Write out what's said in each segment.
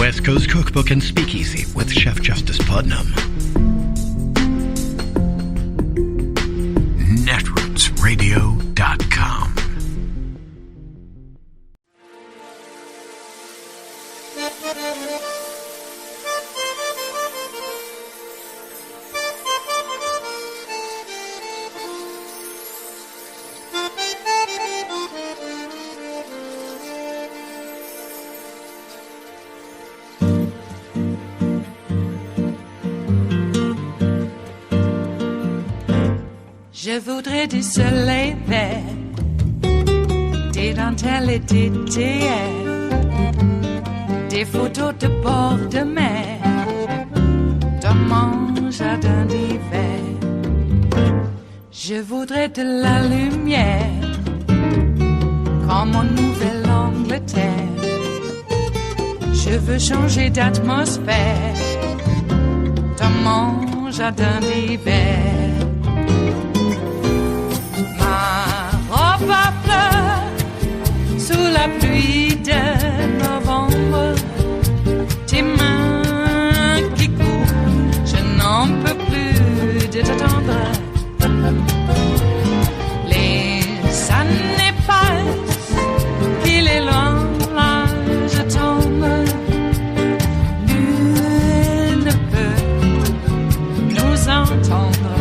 West Coast Cookbook and Speakeasy with Chef Justice Putnam. Netrootsradio.com. Je voudrais du soleil vert, des dentelles et des théières, des photos de bord de mer, dans mon jardin d'hiver. Je voudrais de la lumière, comme en Nouvelle-Angleterre. Je veux changer d'atmosphère, dans mon jardin d'hiver. À fleurs sous la pluie de novembre, tes mains qui courent, je n'en peux plus de t'attendre. Les années passent, qu'il est loin, là je tombe. Nul ne peut nous entendre.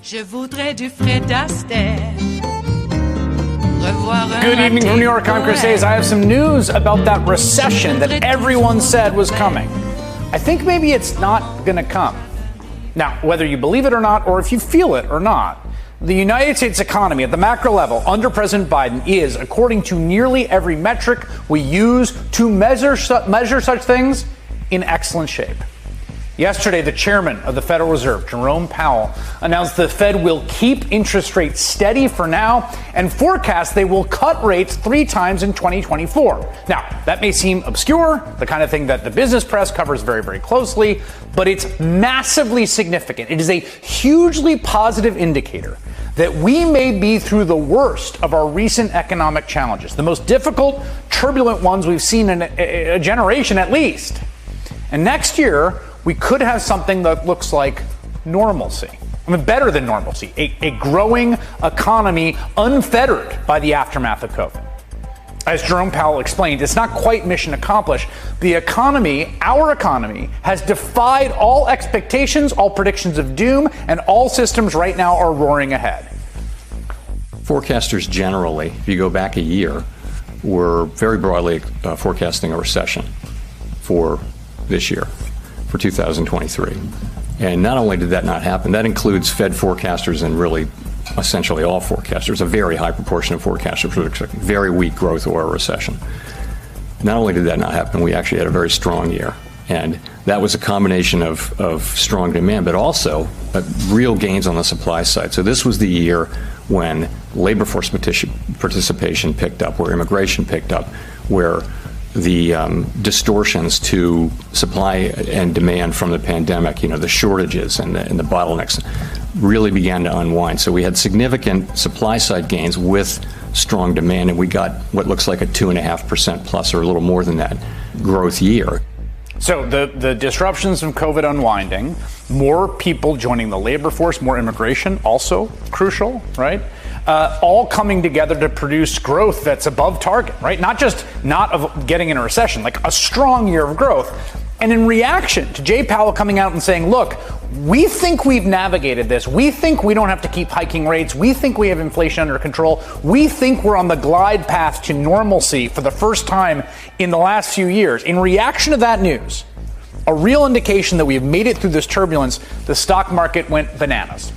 Je voudrais du Fred Astaire. Good evening from New York. I'm Chris Hayes. I have some news about that recession that everyone said was coming. I think maybe it's not going to come. Now, whether you believe it or not, or if you feel it or not, the United States economy at the macro level under President Biden is, according to nearly every metric we use to measure such things, in excellent shape. Yesterday, the chairman of the Federal Reserve, Jerome Powell, announced the Fed will keep interest rates steady for now and forecast they will cut rates 3 times in 2024. Now, that may seem obscure, the kind of thing that the business press covers very, very closely, but it's massively significant. It is a hugely positive indicator that we may be through the worst of our recent economic challenges, the most difficult, turbulent ones we've seen in a generation at least. And next year, we could have something that looks like normalcy. I mean, better than normalcy, a growing economy unfettered by the aftermath of COVID. As Jerome Powell explained, it's not quite mission accomplished. The economy, our economy, has defied all expectations, all predictions of doom, and all systems right now are roaring ahead. Forecasters generally, if you go back a year, were very broadly forecasting a recession for this year, for 2023. And not only did that not happen, that includes Fed forecasters and really essentially all forecasters. A very high proportion of forecasters were expecting very weak growth or a recession. Not only did that not happen, we actually had a very strong year. And that was a combination of strong demand, but also real gains on the supply side. So this was the year when labor force participation picked up, where immigration picked up, where the distortions to supply and demand from the pandemic, the shortages and the bottlenecks really began to unwind. So we had significant supply side gains with strong demand, and we got what looks like a 2.5% plus or a little more than that growth year. So the disruptions from COVID unwinding, more people joining the labor force, more immigration, also crucial, right? All coming together to produce growth that's above target, right? Not just not of getting in a recession, like a strong year of growth. And in reaction to Jay Powell coming out and saying, look, we think we've navigated this. We think we don't have to keep hiking rates. We think we have inflation under control. We think we're on the glide path to normalcy for the first time in the last few years. In reaction to that news, a real indication that we have made it through this turbulence, the stock market went bananas.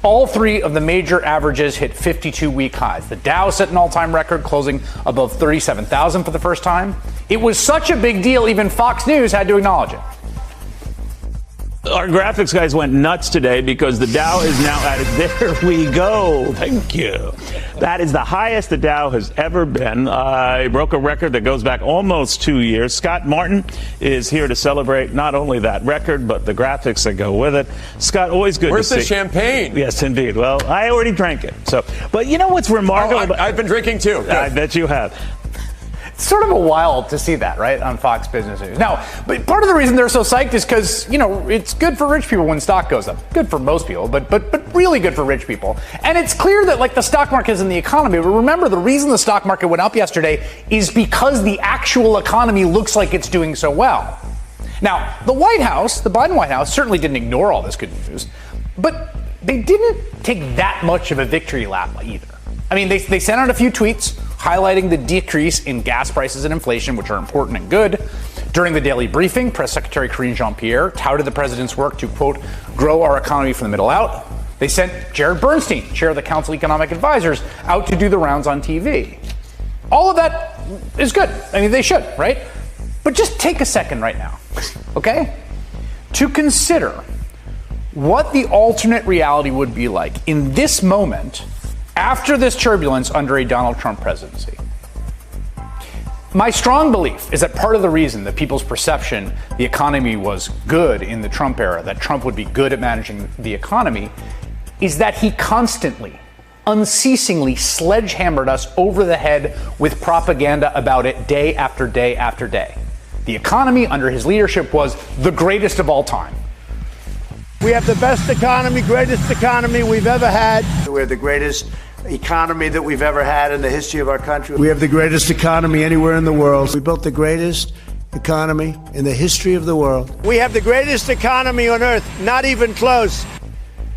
All 3 of the major averages hit 52-week highs. The Dow set an all-time record, closing above 37,000 for the first time. It was such a big deal, even Fox News had to acknowledge it. Our graphics guys went nuts today because the Dow is now at it. There we go. Thank you. That is the highest the Dow has ever been. It broke a record that goes back almost 2 years. Scott Martin is here to celebrate not only that record, but the graphics that go with it. Scott, always good Where's to see. Where's the champagne? Yes, indeed. Well, I already drank it. But you know what's remarkable? I've been drinking too. I bet you have. It's sort of a wild to see that, right, on Fox Business News. Now, but part of the reason they're so psyched is because, it's good for rich people when stock goes up. Good for most people, but really good for rich people. And it's clear that, the stock market is in the economy. But remember, the reason the stock market went up yesterday is because the actual economy looks like it's doing so well. Now, the Biden White House certainly didn't ignore all this good news, but they didn't take that much of a victory lap either. I mean, they sent out a few tweets highlighting the decrease in gas prices and inflation, which are important and good. During the daily briefing, Press Secretary Karine Jean-Pierre touted the president's work to, quote, grow our economy from the middle out. They sent Jared Bernstein, chair of the Council of Economic Advisors, out to do the rounds on TV. All of that is good. I mean, they should, right? But just take a second right now, okay, to consider what the alternate reality would be like in this moment after this turbulence under a Donald Trump presidency. My strong belief is that part of the reason that people's perception the economy was good in the Trump era, that Trump would be good at managing the economy, is that he constantly, unceasingly sledgehammered us over the head with propaganda about it day after day after day. The economy under his leadership was the greatest of all time. We have the best economy, greatest economy we've ever had. We're the greatest economy that we've ever had in the history of our country. We have the greatest economy anywhere in the world. We built the greatest economy in the history of the world. We have the greatest economy on earth, not even close.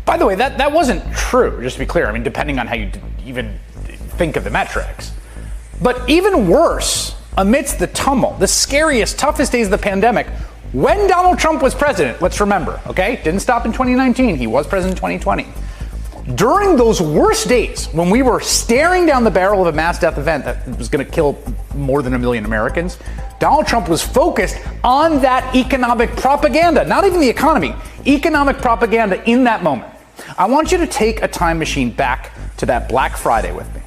By the way, that wasn't true, just to be clear. I mean, depending on how you even think of the metrics. But even worse, amidst the tumult, the scariest, toughest days of the pandemic, when Donald Trump was president, let's remember, okay? Didn't stop in 2019. He was president in 2020. During those worst days, when we were staring down the barrel of a mass death event that was going to kill more than 1 million Americans, Donald Trump was focused on that economic propaganda, not even the economy, economic propaganda in that moment. I want you to take a time machine back to that Black Friday with me,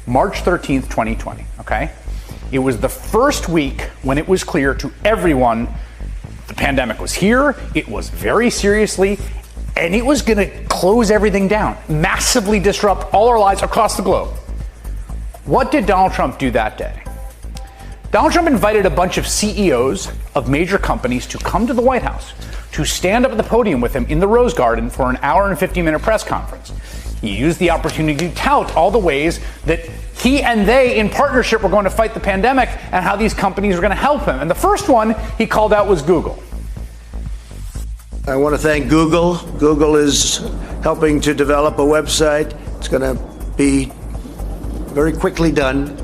March 13th, 2020, okay? It was the first week when it was clear to everyone the pandemic was here, it was very seriously, and it was going to close everything down, massively disrupt all our lives across the globe. What did Donald Trump do that day? Donald Trump invited a bunch of CEOs of major companies to come to the White House to stand up at the podium with him in the Rose Garden for an hour and 15-minute press conference. He used the opportunity to tout all the ways that he and they in partnership were going to fight the pandemic and how these companies were going to help him. And the first one he called out was Google. I want to thank Google. Google is helping to develop a website. It's going to be very quickly done,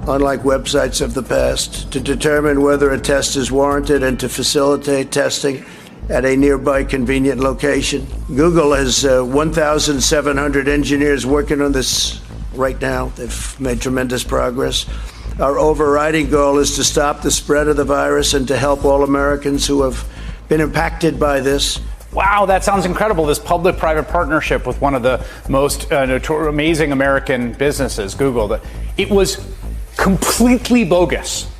unlike websites of the past, to determine whether a test is warranted and to facilitate testing at a nearby convenient location. Google has 1,700 engineers working on this right now. They've made tremendous progress. Our overriding goal is to stop the spread of the virus and to help all Americans who have been impacted by this. Wow, that sounds incredible. This public-private partnership with one of the most amazing American businesses, Google. It was completely bogus.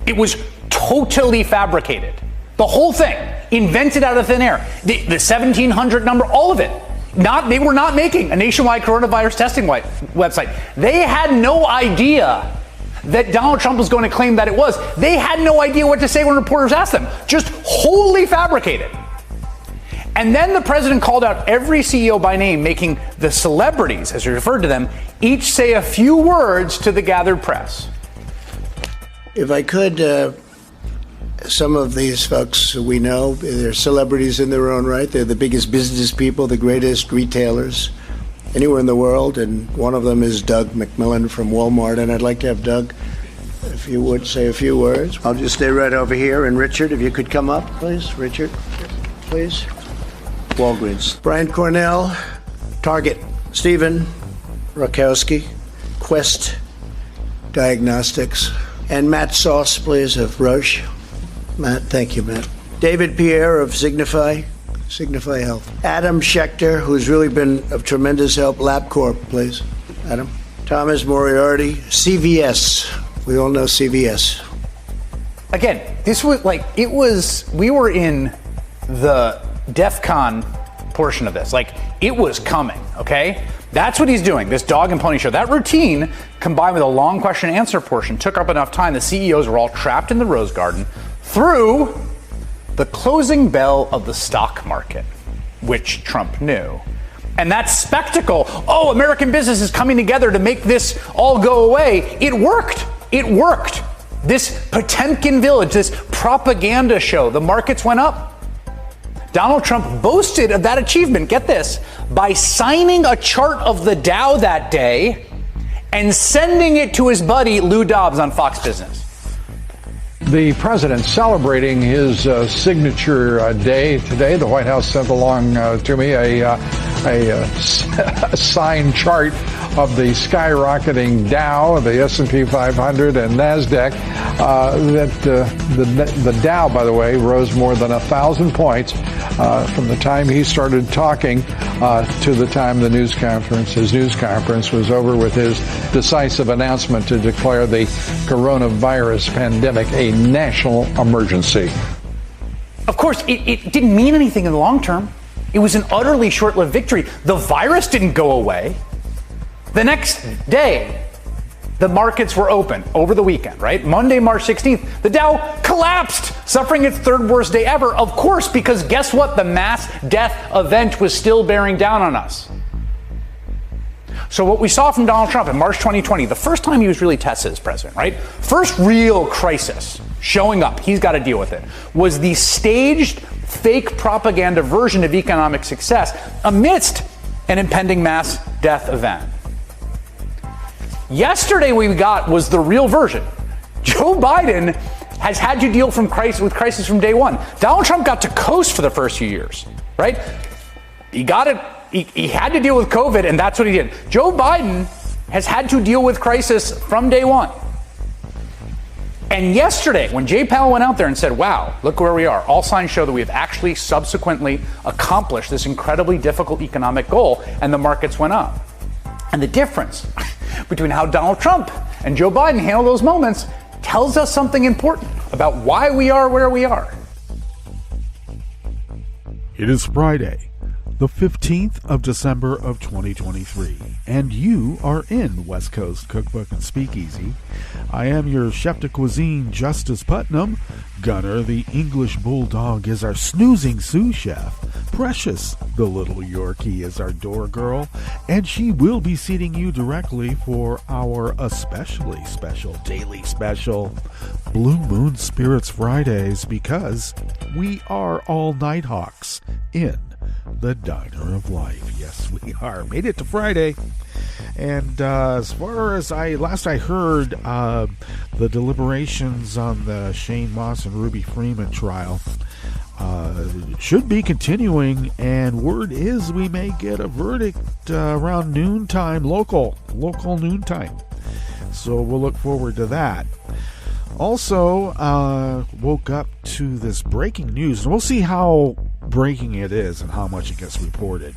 It was totally fabricated. The whole thing, invented out of thin air. The 1,700 number, all of it. They were not making a nationwide coronavirus testing website. They had no idea that Donald Trump was going to claim that it was. They had no idea what to say when reporters asked them. Just wholly fabricated. And then the president called out every CEO by name, making the celebrities, as he referred to them, each say a few words to the gathered press. If I could, some of these folks we know, they're celebrities in their own right. They're the biggest business people, the greatest retailers anywhere in the world, and one of them is Doug McMillan from Walmart, and I'd like to have Doug, if you would, say a few words. I'll just stay right over here, and Richard, if you could come up, please. Richard, please. Walgreens. Brian Cornell, Target. Stephen Rakowski, Quest Diagnostics. And Matt Sauce, please, of Roche. Matt, thank you, Matt. David Pierre of Signify Health. Adam Schechter, who's really been of tremendous help. LabCorp, please. Adam. Thomas Moriarty, CVS. We all know CVS. Again, this was we were in the DEF CON portion of this. It was coming, okay? That's what he's doing, this dog and pony show. That routine, combined with a long question and answer portion, took up enough time. The CEOs were all trapped in the Rose Garden through the closing bell of the stock market, which Trump knew. And that spectacle, American business is coming together to make this all go away. It worked. It worked. This Potemkin village, this propaganda show, the markets went up. Donald Trump boasted of that achievement, get this, by signing a chart of the Dow that day and sending it to his buddy Lou Dobbs on Fox Business. The president celebrating his signature day today. The White House sent along to me a signed chart of the skyrocketing Dow, the S&P 500, and NASDAQ. The Dow, by the way, rose more than 1,000 points from the time he started talking to the time his news conference was over with his decisive announcement to declare the coronavirus pandemic a national emergency. Of course, it didn't mean anything in the long term. It was an utterly short-lived victory. The virus didn't go away. The next day, the markets were open over the weekend, right? Monday, March 16th, the Dow collapsed, suffering its third worst day ever. Of course, because guess what? The mass death event was still bearing down on us. So what we saw from Donald Trump in March 2020, the first time he was really tested as president, right? First real crisis showing up, he's got to deal with it, was the staged fake propaganda version of economic success amidst an impending mass death event. Yesterday we got was the real version. Joe Biden has had to deal with crisis from day one. Donald Trump got to coast for the first few years, right? He got it. He had to deal with COVID, and that's what he did. Joe Biden has had to deal with crisis from day one. And yesterday, when Jay Powell went out there and said, wow, look where we are, all signs show that we have actually subsequently accomplished this incredibly difficult economic goal, and the markets went up. And the difference between how Donald Trump and Joe Biden handle those moments tells us something important about why we are where we are. It is Friday, the 15th of December of 2023, and you are in West Coast Cookbook and Speakeasy. I am your chef de cuisine, Justice Putnam. Gunner, the English Bulldog, is our snoozing sous chef. Precious, the little Yorkie, is our door girl, and she will be seating you directly for our especially special daily special Blue Moon Spirits Fridays, because we are all Nighthawks in the Diner of Life. Yes, we are. Made it to Friday. And as far as last I heard, the deliberations on the Shane Moss and Ruby Freeman trial should be continuing, and word is we may get a verdict around noontime, local noontime. So we'll look forward to that. Also, woke up to this breaking news, and we'll see how breaking it is and how much it gets reported,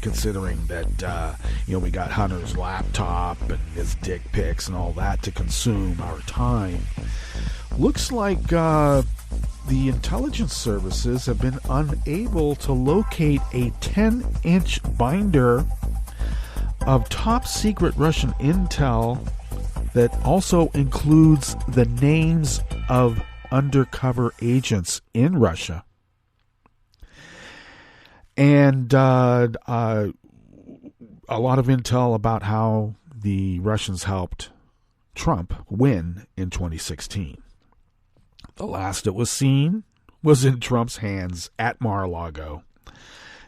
considering that, we got Hunter's laptop and his dick pics and all that to consume our time. Looks like the intelligence services have been unable to locate a 10-inch binder of top secret Russian intel that also includes the names of undercover agents in Russia. And a lot of intel about how the Russians helped Trump win in 2016. The last it was seen was in Trump's hands at Mar-a-Lago.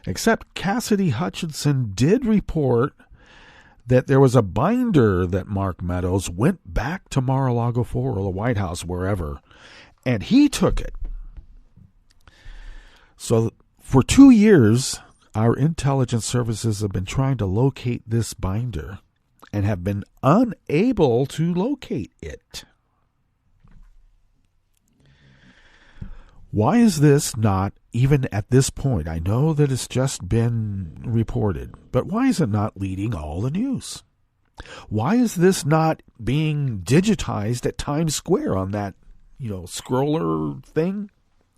Except Cassidy Hutchinson did report that there was a binder that Mark Meadows went back to Mar-a-Lago for, or the White House, wherever, and he took it. So for 2 years, our intelligence services have been trying to locate this binder and have been unable to locate it. Why is this not, even at this point, I know that it's just been reported, but why is it not leading all the news? Why is this not being digitized at Times Square on that, scroller thing,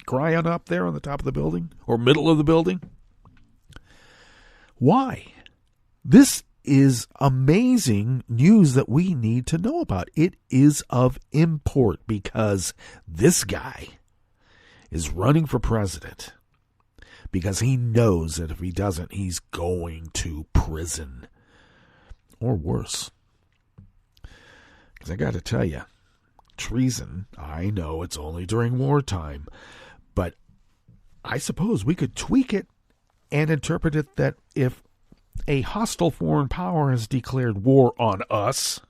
crying up there on the top of the building or middle of the building? Why? This is amazing news that we need to know about. It is of import because this guy is running for president because he knows that if he doesn't, he's going to prison or worse. Because I got to tell you, treason, I know it's only during wartime, but I suppose we could tweak it and interpret it that if a hostile foreign power has declared war on us,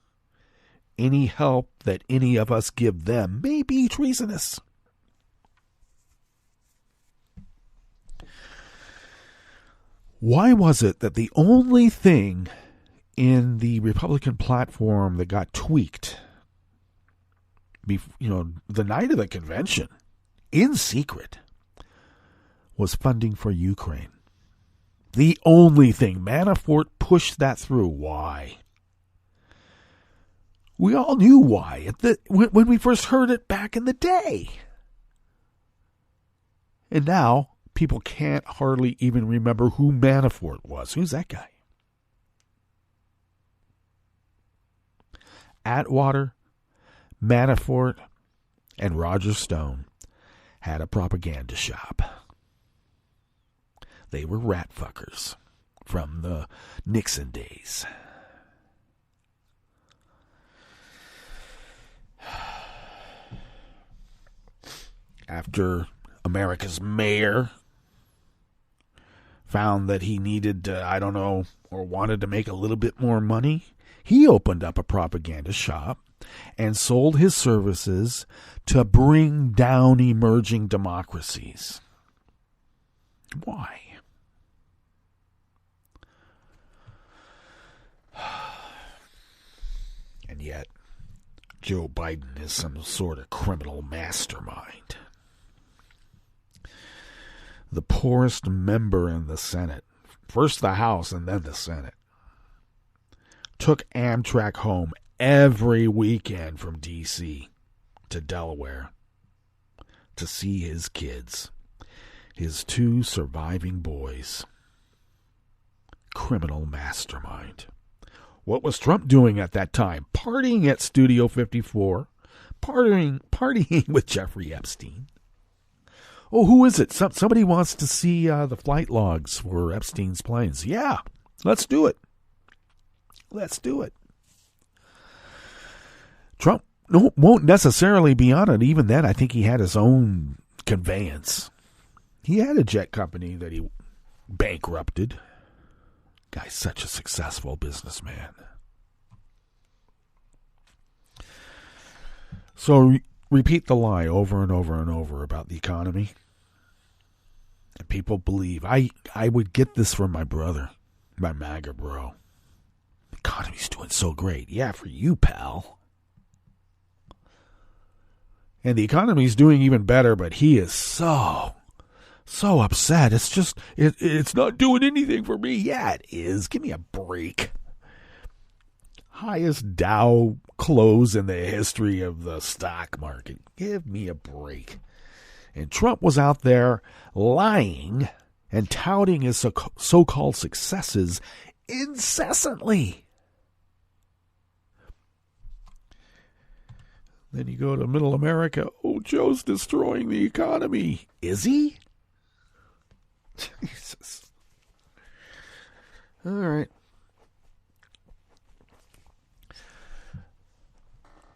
any help that any of us give them may be treasonous. Why was it that the only thing in the Republican platform that got tweaked, the night of the convention, in secret, was funding for Ukraine? The only thing. Manafort pushed that through. Why? We all knew why when we first heard it back in the day. And now people can't hardly even remember who Manafort was. Who's that guy? Atwater, Manafort, and Roger Stone had a propaganda shop. They were rat fuckers from the Nixon days. After America's mayor found that he needed, or wanted to make a little bit more money, he opened up a propaganda shop and sold his services to bring down emerging democracies. Why? And yet, Joe Biden is some sort of criminal mastermind. The poorest member in the Senate, first the House and then the Senate, took Amtrak home every weekend from D.C. to Delaware to see his kids, his 2 surviving boys. Criminal mastermind. What was Trump doing at that time? Partying at Studio 54. Partying with Jeffrey Epstein. Oh, who is it? Somebody wants to see the flight logs for Epstein's planes. Yeah, let's do it. Let's do it. Trump won't necessarily be on it. Even then, I think he had his own conveyance. He had a jet company that he bankrupted. Guy's such a successful businessman. So repeat the lie over and over and over about the economy. And people believe. I would get this from my brother, my MAGA bro. The economy's doing so great. Yeah, for you, pal. And the economy's doing even better, but he is so upset. It's just, it's not doing anything for me. Yeah, it is. Give me a break. Highest Dow close in the history of the stock market. Give me a break. And Trump was out there lying and touting his so-called successes incessantly. Then you go to Middle America. Oh, Joe's destroying the economy. Is he? Jesus. All right.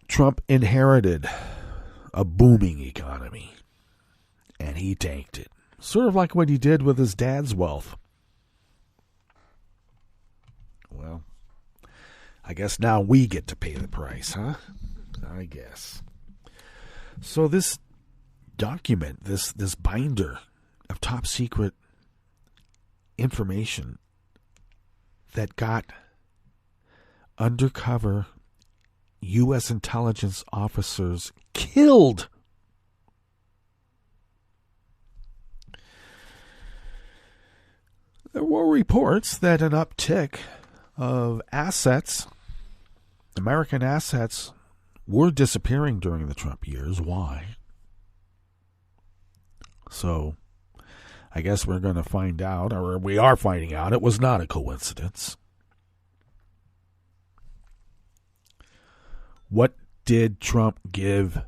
Trump inherited a booming economy, and he tanked it. Sort of like what he did with his dad's wealth. Well, I guess now we get to pay the price, huh? I guess. So this document, this binder of top secret information that got undercover U.S. intelligence officers killed. There were reports that an uptick of assets, American assets, were disappearing during the Trump years. Why? So, I guess we're going to find out, or we are finding out, it was not a coincidence. What did Trump give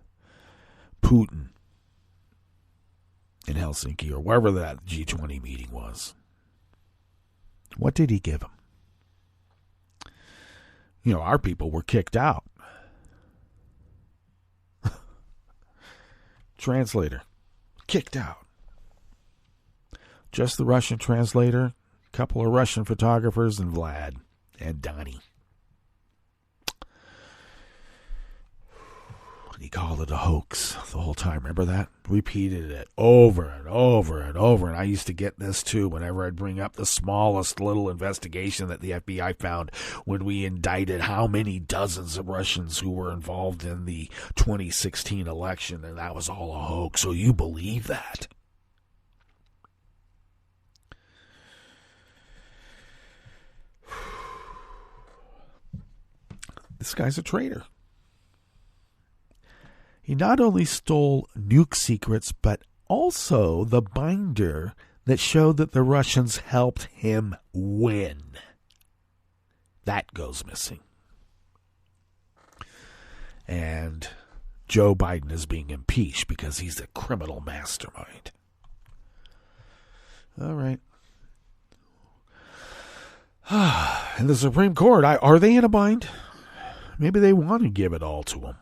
Putin in Helsinki or wherever that G20 meeting was? What did he give him? You know, our people were kicked out. Translator, kicked out. Just the Russian translator, a couple of Russian photographers, and Vlad and Donnie. He called it a hoax the whole time. Remember that? Repeated it over and over and over. And I used to get this too whenever I'd bring up the smallest little investigation that the FBI found when we indicted how many dozens of Russians who were involved in the 2016 election. And that was all a hoax. So you believe that? This guy's a traitor. He not only stole nuke secrets, but also the binder that showed that the Russians helped him win. That goes missing. And Joe Biden is being impeached because he's a criminal mastermind. All right. And the Supreme Court, are they in a bind? Maybe they want to give it all to him.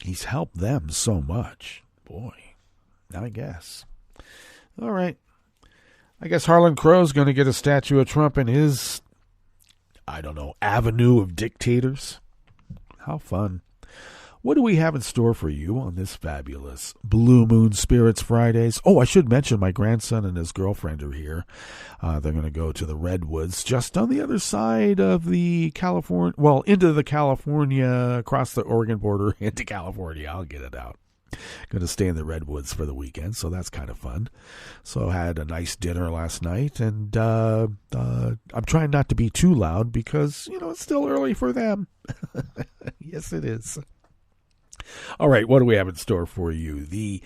He's helped them so much. Boy, I guess. All right. I guess Harlan Crow's going to get a statue of Trump in his, avenue of dictators. How fun. What do we have in store for you on this fabulous Blue Moon Spirits Fridays? Oh, I should mention my grandson and his girlfriend are here. They're going to go to the Redwoods just on the other side of the into the California, across the Oregon border into California. I'll get it out. Going to stay in the Redwoods for the weekend, so that's kind of fun. So I had a nice dinner last night, and I'm trying not to be too loud because, it's still early for them. Yes, it is. All right, what do we have in store for you? The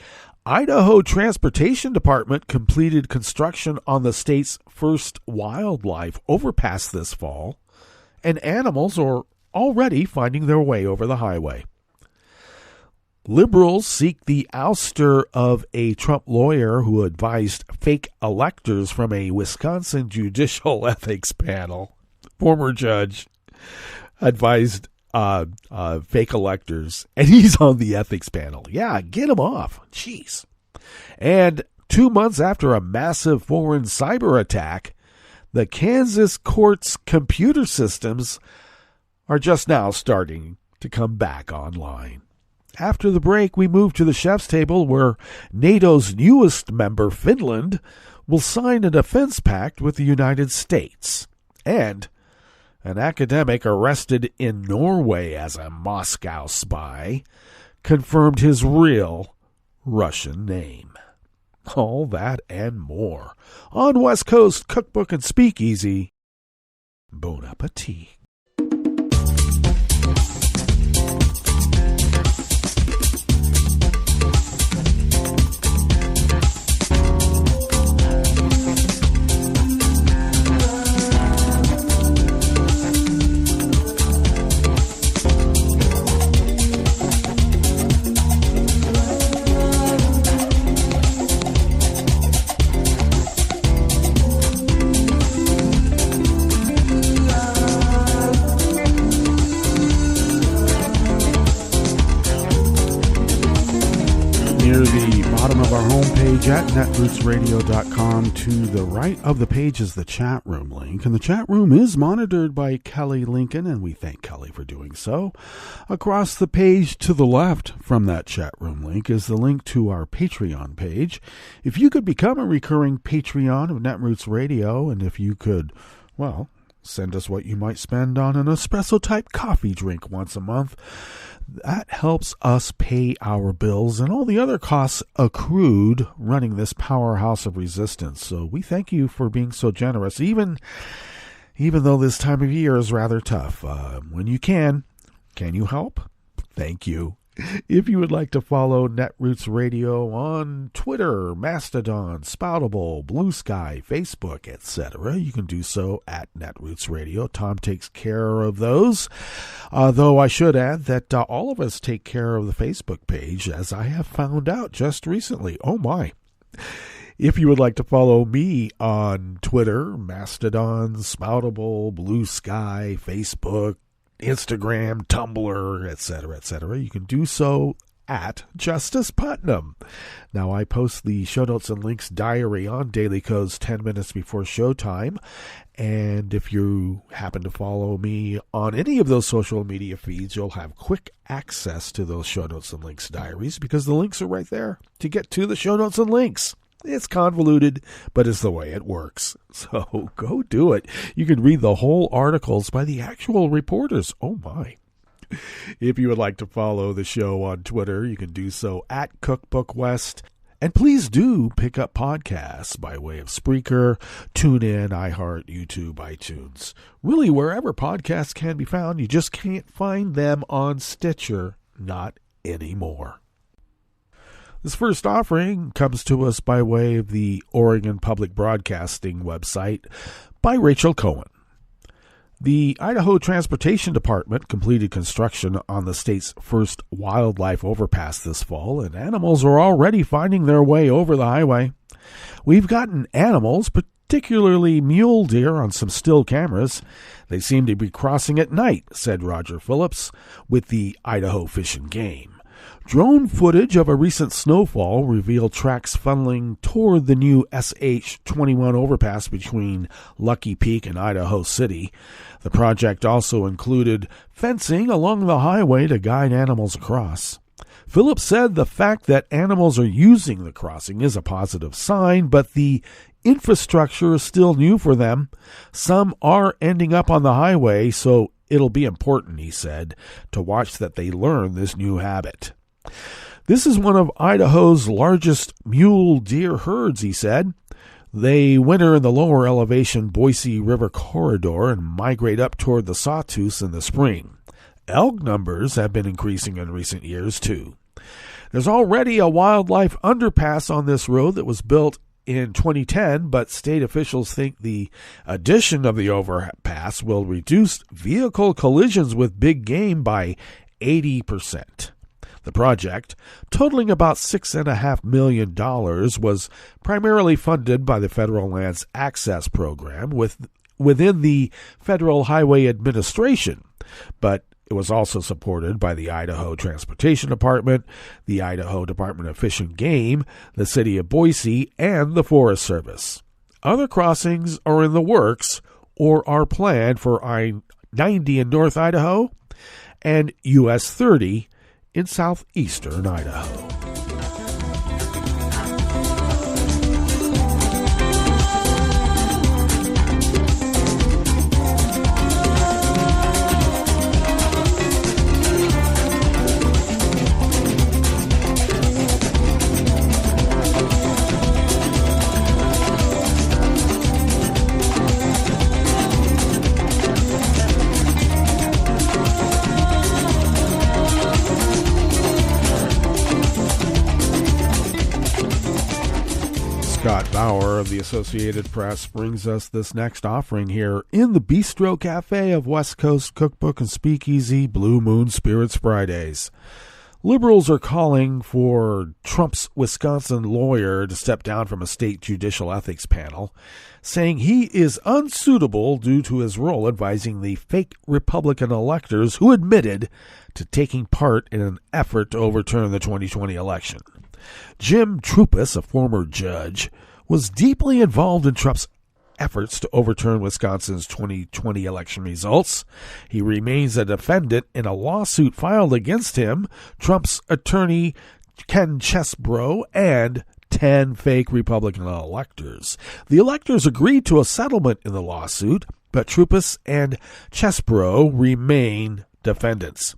Idaho Transportation Department completed construction on the state's first wildlife overpass this fall, and animals are already finding their way over the highway. Liberals seek the ouster of a Trump lawyer who advised fake electors from a Wisconsin judicial ethics panel. Former judge advised fake electors, and he's on the ethics panel. Yeah, get him off. Jeez. And 2 months after a massive foreign cyber attack, the Kansas court's computer systems are just now starting to come back online. After the break, we move to the chef's table where NATO's newest member, Finland, will sign a defense pact with the United States. And an academic arrested in Norway as a Moscow spy confirmed his real Russian name. All that and more on West Coast Cookbook and Speakeasy. Bon appetit. At netrootsradio.com. To the right of the page is the chat room link, and the chat room is monitored by Kelly Lincoln, and we thank Kelly for doing so. Across the page to the left from that chat room link is the link to our Patreon page. If you could become a recurring Patreon of Netroots Radio, and if you could, send us what you might spend on an espresso-type coffee drink once a month, that helps us pay our bills and all the other costs accrued running this powerhouse of resistance. So we thank you for being so generous, even though this time of year is rather tough. When you can you help? Thank you. If you would like to follow Netroots Radio on Twitter, Mastodon, Spoutable, Blue Sky, Facebook, etc., you can do so at Netroots Radio. Tom takes care of those. Though I should add that all of us take care of the Facebook page, as I have found out just recently. Oh my. If you would like to follow me on Twitter, Mastodon, Spoutable, Blue Sky, Facebook, Instagram, Tumblr, etc., you can do so at Justice Putnam. Now, I post the show notes and links diary on Daily Codes 10 minutes before showtime, and if you happen to follow me on any of those social media feeds, you'll have quick access to those show notes and links diaries, because the links are right there to get to the show notes and links. It's convoluted, but it's the way it works. So go do it. You can read the whole articles by the actual reporters. Oh, my. If you would like to follow the show on Twitter, you can do so at Cookbook West. And please do pick up podcasts by way of Spreaker, TuneIn, iHeart, YouTube, iTunes. Really, wherever podcasts can be found, you just can't find them on Stitcher. Not anymore. This first offering comes to us by way of the Oregon Public Broadcasting website by Rachel Cohen. The Idaho Transportation Department completed construction on the state's first wildlife overpass this fall, and animals are already finding their way over the highway. We've gotten animals, particularly mule deer, on some still cameras. They seem to be crossing at night, said Roger Phillips with the Idaho Fish and Game. Drone footage of a recent snowfall revealed tracks funneling toward the new SH-21 overpass between Lucky Peak and Idaho City. The project also included fencing along the highway to guide animals across. Phillips said the fact that animals are using the crossing is a positive sign, but the infrastructure is still new for them. Some are ending up on the highway, so it'll be important, he said, to watch that they learn this new habit. This is one of Idaho's largest mule deer herds, he said. They winter in the lower elevation Boise River corridor and migrate up toward the Sawtooth in the spring. Elk numbers have been increasing in recent years, too. There's already a wildlife underpass on this road that was built in 2010, but state officials think the addition of the overpass will reduce vehicle collisions with big game by 80%. The project, totaling about $6.5 million, was primarily funded by the Federal Lands Access Program within the Federal Highway Administration, but it was also supported by the Idaho Transportation Department, the Idaho Department of Fish and Game, the City of Boise, and the Forest Service. Other crossings are in the works or are planned for I-90 in North Idaho and US 30 in southeastern Idaho. Scott Bauer of the Associated Press brings us this next offering here in the Bistro Cafe of West Coast Cookbook and Speakeasy Blue Moon Spirits Fridays. Liberals are calling for Trump's Wisconsin lawyer to step down from a state judicial ethics panel, saying he is unsuitable due to his role advising the fake Republican electors who admitted to taking part in an effort to overturn the 2020 election. Jim Troupis, a former judge, was deeply involved in Trump's efforts to overturn Wisconsin's 2020 election results. He remains a defendant in a lawsuit filed against him, Trump's attorney Ken Chesebro, and 10 fake Republican electors. The electors agreed to a settlement in the lawsuit, but Troupis and Chesebro remain defendants.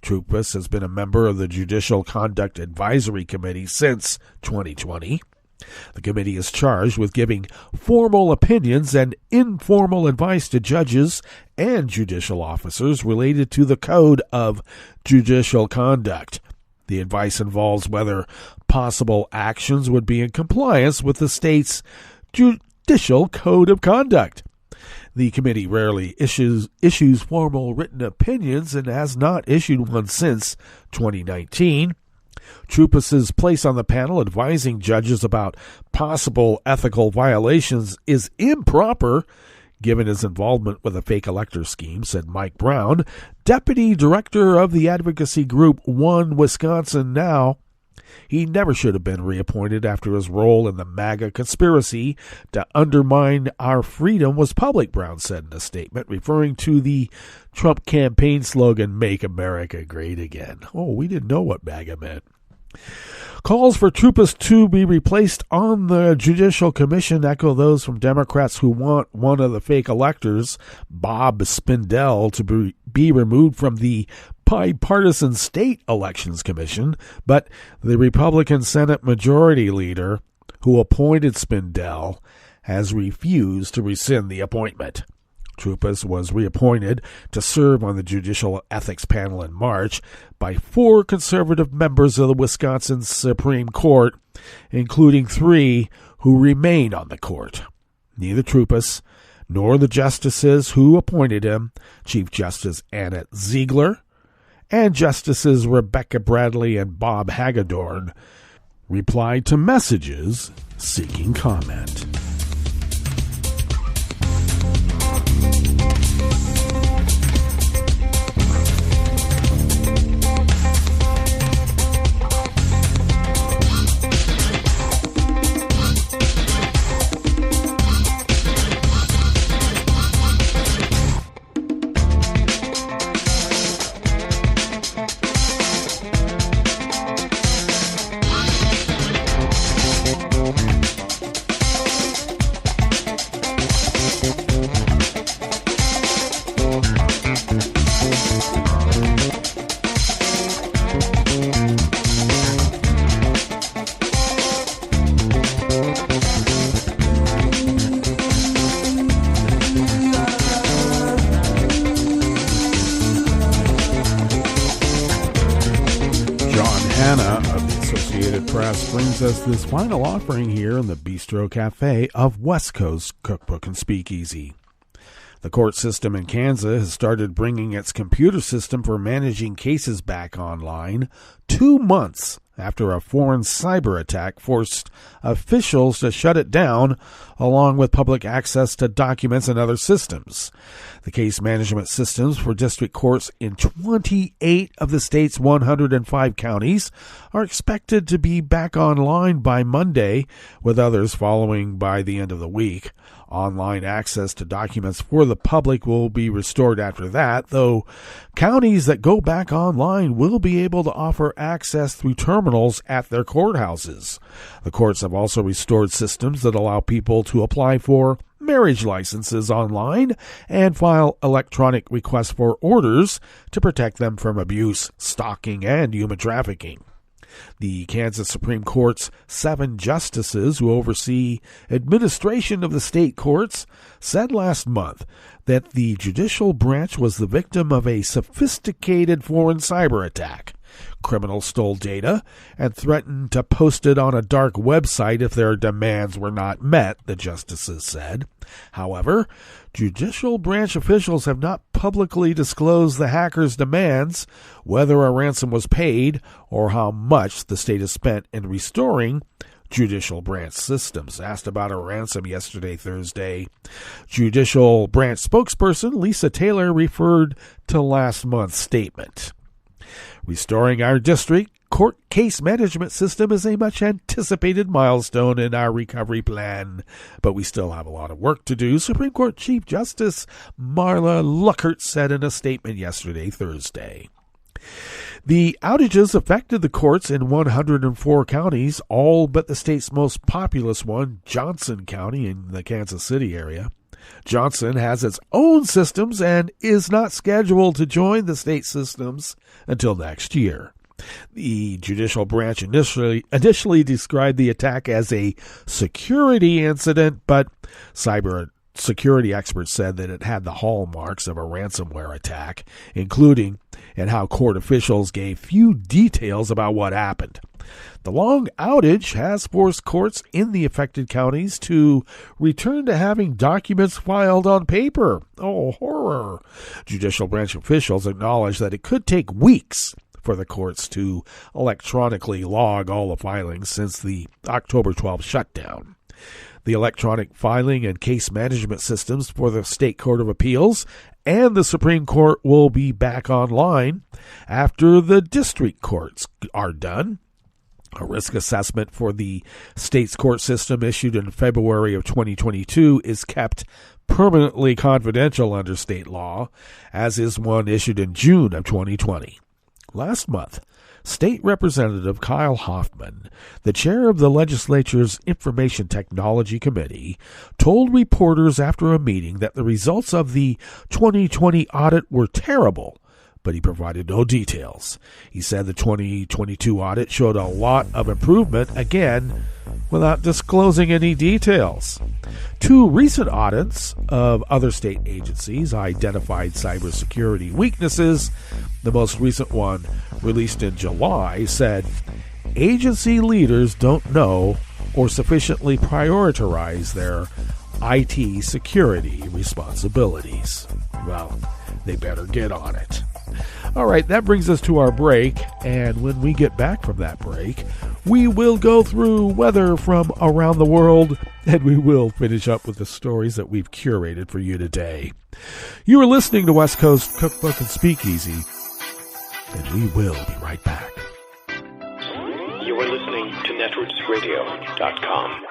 Troupis has been a member of the Judicial Conduct Advisory Committee since 2020. The committee is charged with giving formal opinions and informal advice to judges and judicial officers related to the Code of Judicial Conduct. The advice involves whether possible actions would be in compliance with the state's judicial code of conduct. The committee rarely issues formal written opinions and has not issued one since 2019. Troupas's place on the panel advising judges about possible ethical violations is improper, given his involvement with a fake elector scheme, said Mike Brown, deputy director of the advocacy group One Wisconsin Now. He never should have been reappointed after his role in the MAGA conspiracy to undermine our freedom was public, Brown said in a statement, referring to the Trump campaign slogan, Make America Great Again. Oh, we didn't know what MAGA meant. Calls for Troupas to be replaced on the Judicial Commission echo those from Democrats who want one of the fake electors, Bob Spindell, to be removed from the bipartisan State Elections Commission, but the Republican Senate Majority Leader, who appointed Spindell, has refused to rescind the appointment. Troupas was reappointed to serve on the Judicial Ethics Panel in March by 4 conservative members of the Wisconsin Supreme Court, including 3 who remain on the court. Neither Troupas nor the justices who appointed him, Chief Justice Annette Ziegler and Justices Rebecca Bradley and Bob Hagedorn, replied to messages seeking comment. Brings us this final offering here in the Bistro Cafe of West Coast Cookbook and Speakeasy. The court system in Kansas has started bringing its computer system for managing cases back online 2 months after a foreign cyber attack forced officials to shut it down, along with public access to documents and other systems. The case management systems for district courts in 28 of the state's 105 counties are expected to be back online by Monday, with others following by the end of the week. Online access to documents for the public will be restored after that, though counties that go back online will be able to offer access through terminals at their courthouses. The courts have also restored systems that allow people to apply for marriage licenses online and file electronic requests for orders to protect them from abuse, stalking, and human trafficking. The Kansas Supreme Court's 7 justices who oversee administration of the state courts said last month that the judicial branch was the victim of a sophisticated foreign cyber attack. Criminals stole data and threatened to post it on a dark website if their demands were not met, the justices said. However, judicial branch officials have not publicly disclosed the hackers' demands, whether a ransom was paid, or how much the state has spent in restoring judicial branch systems. Asked about a ransom yesterday, Thursday, judicial branch spokesperson Lisa Taylor referred to last month's statement. Restoring our district court case management system is a much-anticipated milestone in our recovery plan, but we still have a lot of work to do, Supreme Court Chief Justice Marla Luckert said in a statement yesterday, Thursday. The outages affected the courts in 104 counties, all but the state's most populous one, Johnson County in the Kansas City area. Johnson has its own systems and is not scheduled to join the state systems until next year. The judicial branch initially described the attack as a security incident, but cyber security experts said that it had the hallmarks of a ransomware attack, including and how court officials gave few details about what happened. The long outage has forced courts in the affected counties to return to having documents filed on paper. Oh, horror. Judicial branch officials acknowledge that it could take weeks for the courts to electronically log all the filings since the October 12th shutdown. The electronic filing and case management systems for the State Court of Appeals and the Supreme Court will be back online after the district courts are done. A risk assessment for the state's court system issued in February of 2022 is kept permanently confidential under state law, as is one issued in June of 2020. Last month, State Representative Kyle Hoffman, the chair of the legislature's Information Technology Committee, told reporters after a meeting that the results of the 2020 audit were terrible, but he provided no details. He said the 2022 audit showed a lot of improvement, again, without disclosing any details. Two recent audits of other state agencies identified cybersecurity weaknesses. The most recent one, released in July, said agency leaders don't know or sufficiently prioritize their IT security responsibilities. Well, they better get on it. All right, that brings us to our break, and when we get back from that break, we will go through weather from around the world, and we will finish up with the stories that we've curated for you today. You are listening to West Coast Cookbook and Speakeasy, and we will be right back. You are listening to netrootsradio.com.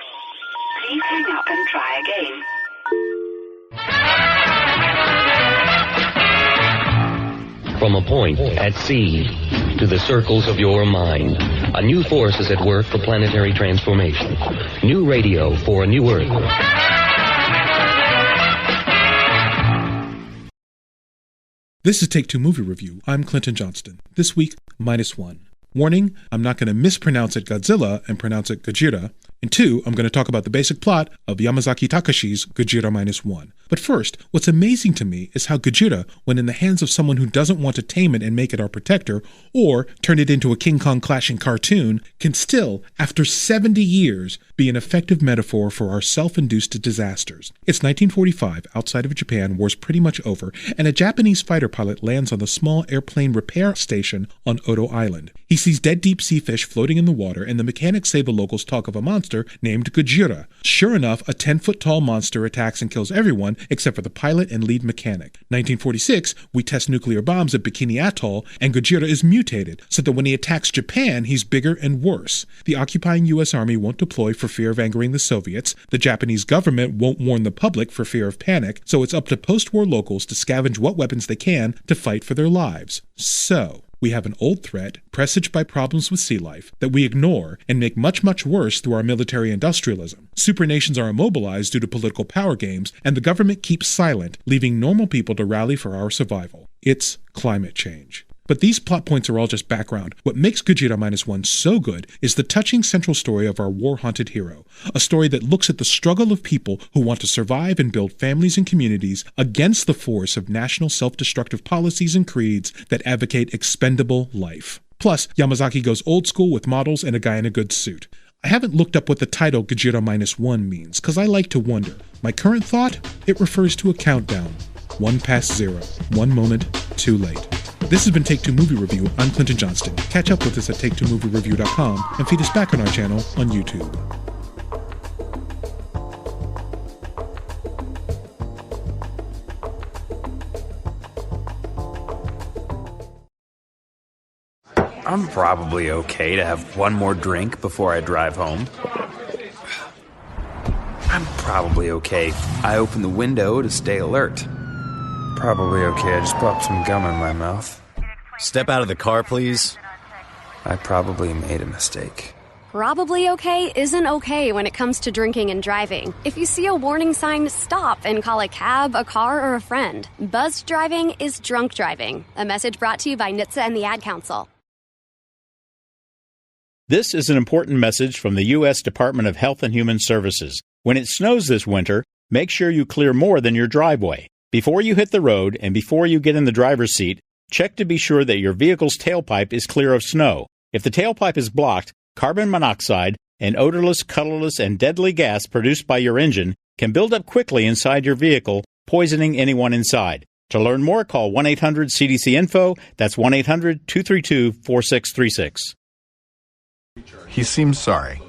Please hang up and try again. From a point at sea to the circles of your mind, a new force is at work for planetary transformation. New radio for a new Earth. This is Take Two Movie Review. I'm Clinton Johnston. This week, -1. Warning, I'm not going to mispronounce it Godzilla and pronounce it Gojira. And 2, I'm going to talk about the basic plot of Yamazaki Takashi's Gojira -1. But first, what's amazing to me is how Gojira, when in the hands of someone who doesn't want to tame it and make it our protector, or turn it into a King Kong clashing cartoon, can still, after 70 years, be an effective metaphor for our self-induced disasters. It's 1945, outside of Japan, war's pretty much over, and a Japanese fighter pilot lands on the small airplane repair station on Odo Island. He sees dead deep-sea fish floating in the water, and the mechanics say the locals talk of a monster named Gojira. Sure enough, a 10-foot-tall monster attacks and kills everyone except for the pilot and lead mechanic. 1946, we test nuclear bombs at Bikini Atoll, and Gojira is mutated, so that when he attacks Japan, he's bigger and worse. The occupying U.S. Army won't deploy for fear of angering the Soviets, the Japanese government won't warn the public for fear of panic, so it's up to post-war locals to scavenge what weapons they can to fight for their lives. So we have an old threat, presaged by problems with sea life, that we ignore and make much, much worse through our military industrialism. Supernations are immobilized due to political power games, and the government keeps silent, leaving normal people to rally for our survival. It's climate change. But these plot points are all just background. What makes Gojira -1 so good is the touching central story of our war-haunted hero. A story that looks at the struggle of people who want to survive and build families and communities against the force of national self-destructive policies and creeds that advocate expendable life. Plus, Yamazaki goes old school with models and a guy in a good suit. I haven't looked up what the title Gojira -1 means, because I like to wonder. My current thought? It refers to a countdown. 1 past 0. 1 moment too late. This has been Take Two Movie Review. I'm Clinton Johnston. Catch up with us at TakeTwoMovieReview.com and feed us back on our channel on YouTube. I'm probably okay to have one more drink before I drive home. I'm probably okay. I open the window to stay alert. Probably okay. I just popped some gum in my mouth. Step out of the car, please. I probably made a mistake. Probably okay isn't okay when it comes to drinking and driving. If you see a warning sign, stop and call a cab, a car, or a friend. Buzzed driving is drunk driving. A message brought to you by NHTSA and the Ad Council. This is an important message from the U.S. Department of Health and Human Services. When it snows this winter, make sure you clear more than your driveway. Before you hit the road and before you get in the driver's seat, check to be sure that your vehicle's tailpipe is clear of snow. If the tailpipe is blocked, carbon monoxide, an odorless, colorless, and deadly gas produced by your engine can build up quickly inside your vehicle, poisoning anyone inside. To learn more, call 1-800-CDC-INFO. That's 1-800-232-4636. He seems sorry.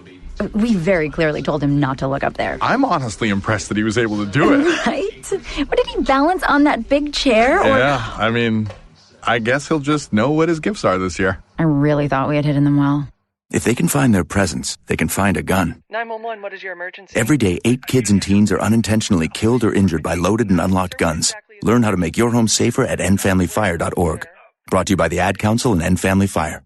We very clearly told him not to look up there. I'm honestly impressed that he was able to do it. Right? What, did he balance on that big chair? Yeah, I mean, I guess he'll just know what his gifts are this year. I really thought we had hidden them well. If they can find their presents, they can find a gun. 911, what is your emergency? Every day, 8 kids and teens are unintentionally killed or injured by loaded and unlocked guns. Learn how to make your home safer at endfamilyfire.org. Brought to you by the Ad Council and End Family Fire.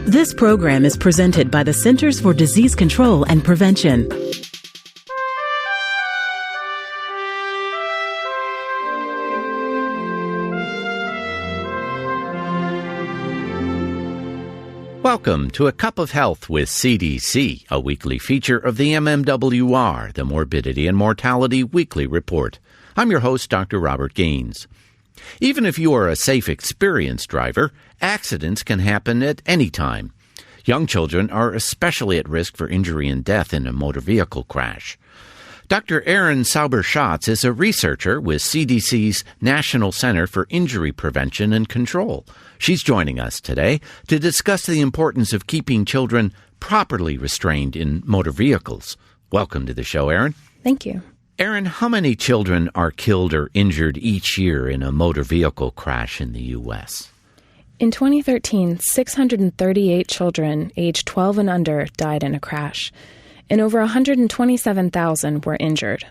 This program is presented by the Centers for Disease Control and Prevention. Welcome to A Cup of Health with CDC, a weekly feature of the MMWR, the Morbidity and Mortality Weekly Report. I'm your host, Dr. Robert Gaines. Even if you are a safe, experienced driver, accidents can happen at any time. Young children are especially at risk for injury and death in a motor vehicle crash. Dr. Erin Sauber-Schatz is a researcher with CDC's National Center for Injury Prevention and Control. She's joining us today to discuss the importance of keeping children properly restrained in motor vehicles. Welcome to the show, Erin. Thank you. Erin, how many children are killed or injured each year in a motor vehicle crash in the U.S.? In 2013, 638 children aged 12 and under died in a crash, and over 127,000 were injured.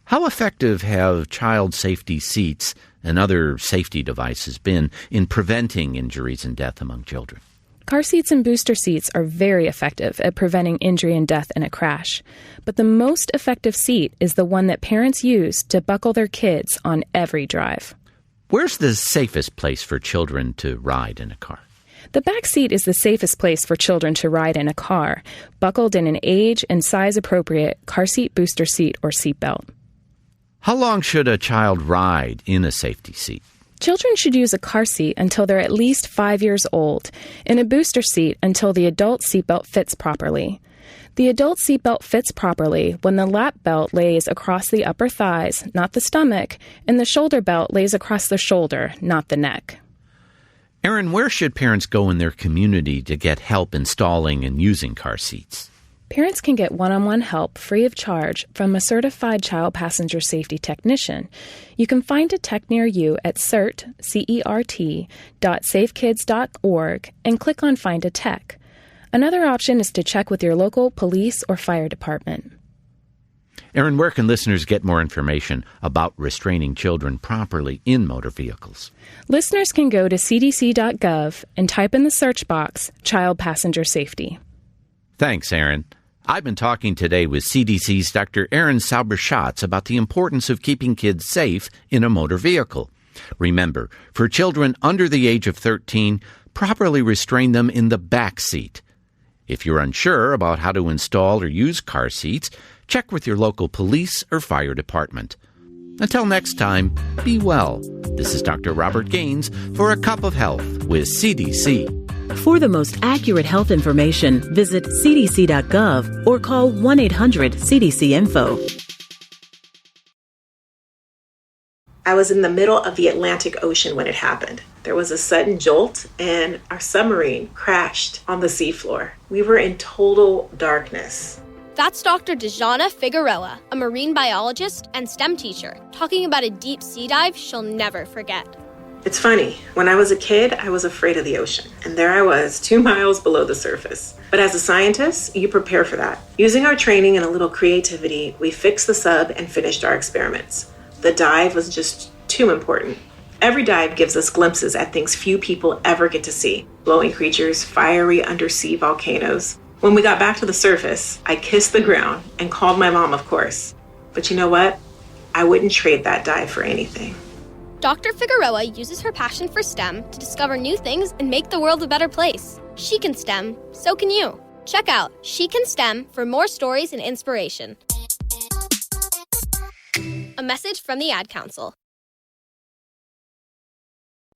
How effective have child safety seats and other safety devices been in preventing injuries and death among children? Car seats and booster seats are very effective at preventing injury and death in a crash, but the most effective seat is the one that parents use to buckle their kids on every drive. Where's the safest place for children to ride in a car? The back seat is the safest place for children to ride in a car, buckled in an age and size-appropriate car seat, booster seat, or seatbelt. How long should a child ride in a safety seat? Children should use a car seat until they're at least 5 years old, and a booster seat until the adult seatbelt fits properly. The adult seatbelt fits properly when the lap belt lays across the upper thighs, not the stomach, and the shoulder belt lays across the shoulder, not the neck. Erin, where should parents go in their community to get help installing and using car seats? Parents can get one-on-one help free of charge from a certified child passenger safety technician. You can find a tech near you at cert.safekids.org and click on Find a Tech. Another option is to check with your local police or fire department. Erin, where can listeners get more information about restraining children properly in motor vehicles? Listeners can go to cdc.gov and type in the search box, Child Passenger Safety. Thanks, Erin. I've been talking today with CDC's Dr. Erin Sauber-Schatz about the importance of keeping kids safe in a motor vehicle. Remember, for children under the age of 13, properly restrain them in the back seat. If you're unsure about how to install or use car seats, check with your local police or fire department. Until next time, be well. This is Dr. Robert Gaines for A Cup of Health with CDC. For the most accurate health information, visit cdc.gov or call 1-800-CDC-INFO. I was in the middle of the Atlantic Ocean when it happened. There was a sudden jolt and our submarine crashed on the seafloor. We were in total darkness. That's Dr. Dejana Figueroa, a marine biologist and STEM teacher, talking about a deep sea dive she'll never forget. It's funny, when I was a kid, I was afraid of the ocean, and there I was, 2 miles below the surface. But as a scientist, you prepare for that. Using our training and a little creativity, we fixed the sub and finished our experiments. The dive was just too important. Every dive gives us glimpses at things few people ever get to see. Glowing creatures, fiery undersea volcanoes. When we got back to the surface, I kissed the ground and called my mom, of course. But you know what? I wouldn't trade that dive for anything. Dr. Figueroa uses her passion for STEM to discover new things and make the world a better place. She can STEM, so can you. Check out She Can STEM for more stories and inspiration. A message from the Ad Council.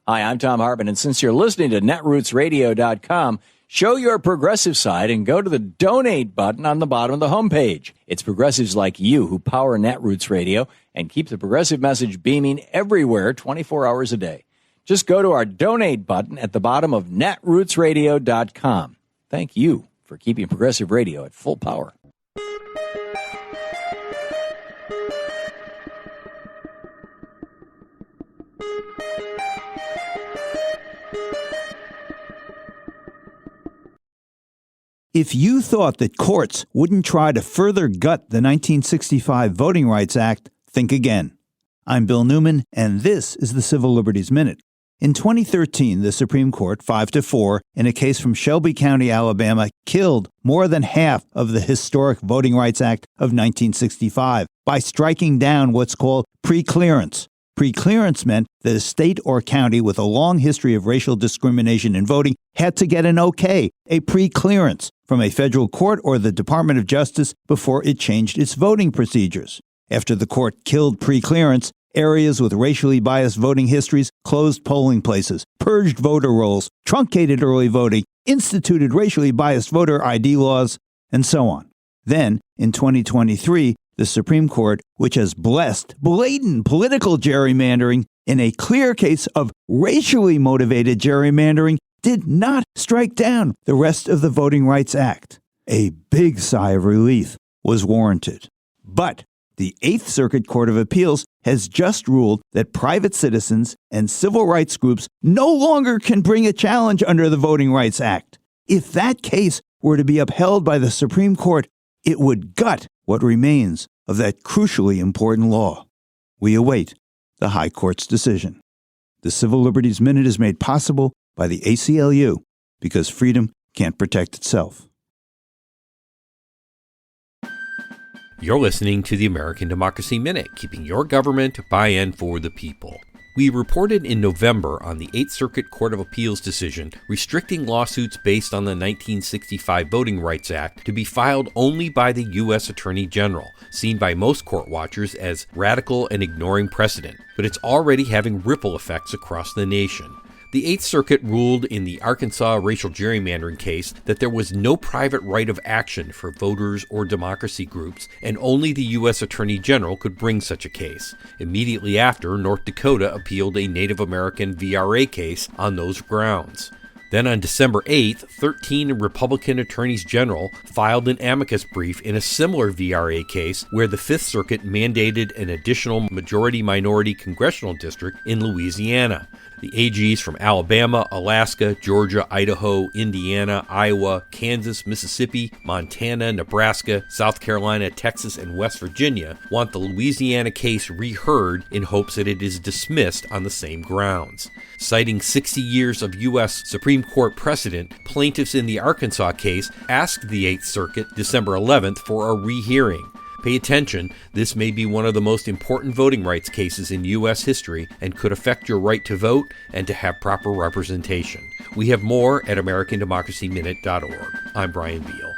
Hi, I'm Tom Hartman, and since you're listening to netrootsradio.com, show your progressive side and go to the donate button on the bottom of the homepage. It's progressives like you who power Netroots Radio and keep the progressive message beaming everywhere 24 hours a day. Just go to our donate button at the bottom of netrootsradio.com. Thank you for keeping progressive radio at full power. If you thought that courts wouldn't try to further gut the 1965 Voting Rights Act, think again. I'm Bill Newman, and this is the Civil Liberties Minute. In 2013, the Supreme Court, 5-4, in a case from Shelby County, Alabama, killed more than half of the historic Voting Rights Act of 1965 by striking down what's called preclearance. Preclearance meant that a state or county with a long history of racial discrimination in voting had to get an okay, a preclearance, from a federal court or the Department of Justice before it changed its voting procedures. After the court killed preclearance, areas with racially biased voting histories closed polling places, purged voter rolls, truncated early voting, instituted racially biased voter ID laws, and so on. Then, in 2023, the Supreme Court, which has blessed blatant political gerrymandering in a clear case of racially motivated gerrymandering, did not strike down the rest of the Voting Rights Act. A big sigh of relief was warranted. But the Eighth Circuit Court of Appeals has just ruled that private citizens and civil rights groups no longer can bring a challenge under the Voting Rights Act. If that case were to be upheld by the Supreme Court, it would gut what remains of that crucially important law. We await the High Court's decision. The Civil Liberties Minute is made possible by the ACLU because freedom can't protect itself. You're listening to the American Democracy Minute, keeping your government by and for the people. We reported in November on the Eighth Circuit Court of Appeals decision restricting lawsuits based on the 1965 Voting Rights Act to be filed only by the U.S. Attorney General, seen by most court watchers as radical and ignoring precedent, but it's already having ripple effects across the nation. The Eighth Circuit ruled in the Arkansas racial gerrymandering case that there was no private right of action for voters or democracy groups, and only the U.S. Attorney General could bring such a case. Immediately after, North Dakota appealed a Native American VRA case on those grounds. Then on December 8th, 13 Republican attorneys general filed an amicus brief in a similar VRA case where the Fifth Circuit mandated an additional majority-minority congressional district in Louisiana. The AGs from Alabama, Alaska, Georgia, Idaho, Indiana, Iowa, Kansas, Mississippi, Montana, Nebraska, South Carolina, Texas, and West Virginia want the Louisiana case reheard in hopes that it is dismissed on the same grounds. Citing 60 years of U.S. Supreme Court precedent, plaintiffs in the Arkansas case asked the Eighth Circuit December 11th for a rehearing. Pay attention, this may be one of the most important voting rights cases in U.S. history and could affect your right to vote and to have proper representation. We have more at AmericanDemocracyMinute.org. I'm Brian Beal.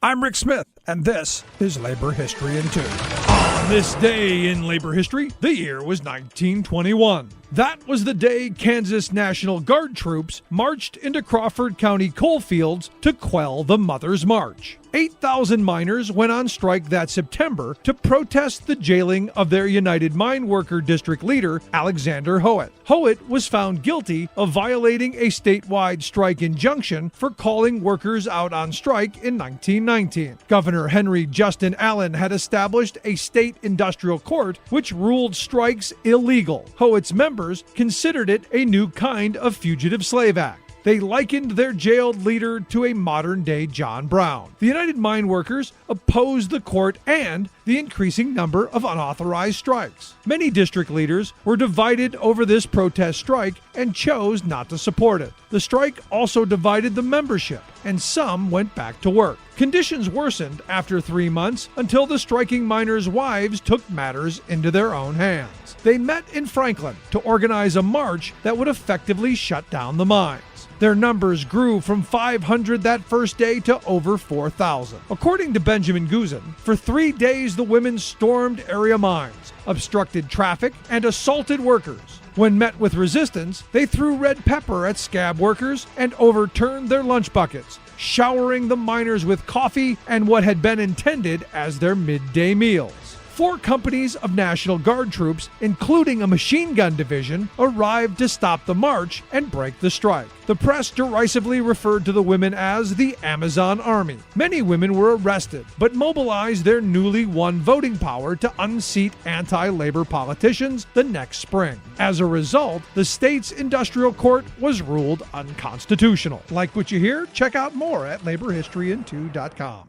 I'm Rick Smith, and this is Labor History in 2. On this day in labor history, the year was 1921. That was the day Kansas National Guard troops marched into Crawford County coalfields to quell the Mother's March. 8,000 miners went on strike that September to protest the jailing of their United Mine Worker District leader, Alexander Howitt. Howitt was found guilty of violating a statewide strike injunction for calling workers out on strike in 1919. Governor Henry Justin Allen had established a state industrial court which ruled strikes illegal. Howitt's members considered it a new kind of fugitive slave act. They likened their jailed leader to a modern-day John Brown. The United Mine Workers opposed the court and the increasing number of unauthorized strikes. Many district leaders were divided over this protest strike and chose not to support it. The strike also divided the membership, and some went back to work. Conditions worsened after 3 months until the striking miners' wives took matters into their own hands. They met in Franklin to organize a march that would effectively shut down the mines. days. Their numbers grew from 500 that first day to over 4,000. According to Benjamin Guzin, for 3 days the women stormed area mines, obstructed traffic, and assaulted workers. When met with resistance, they threw red pepper at scab workers and overturned their lunch buckets, showering the miners with coffee and what had been intended as their midday meals. 4 companies of National Guard troops, including a machine gun division, arrived to stop the march and break the strike. The press derisively referred to the women as the Amazon Army. Many women were arrested, but mobilized their newly won voting power to unseat anti-labor politicians the next spring. As a result, the state's industrial court was ruled unconstitutional. Like what you hear? Check out more at laborhistoryin2.com.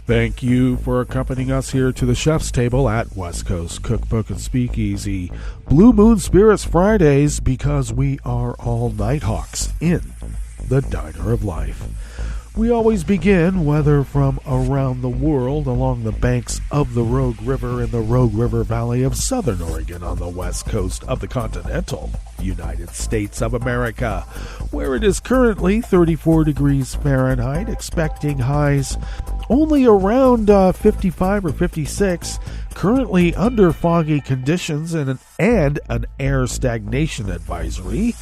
Thank you for accompanying us here to the chef's table at West Coast Cookbook and Speakeasy. Blue Moon Spirits Fridays, because we are all Nighthawks in the Diner of Life. We always begin, whether from around the world, along the banks of the Rogue River in the Rogue River Valley of Southern Oregon on the west coast of the continental United States of America, where it is currently 34 degrees Fahrenheit, expecting highs only around 55 or 56, currently under foggy conditions and an air stagnation advisory.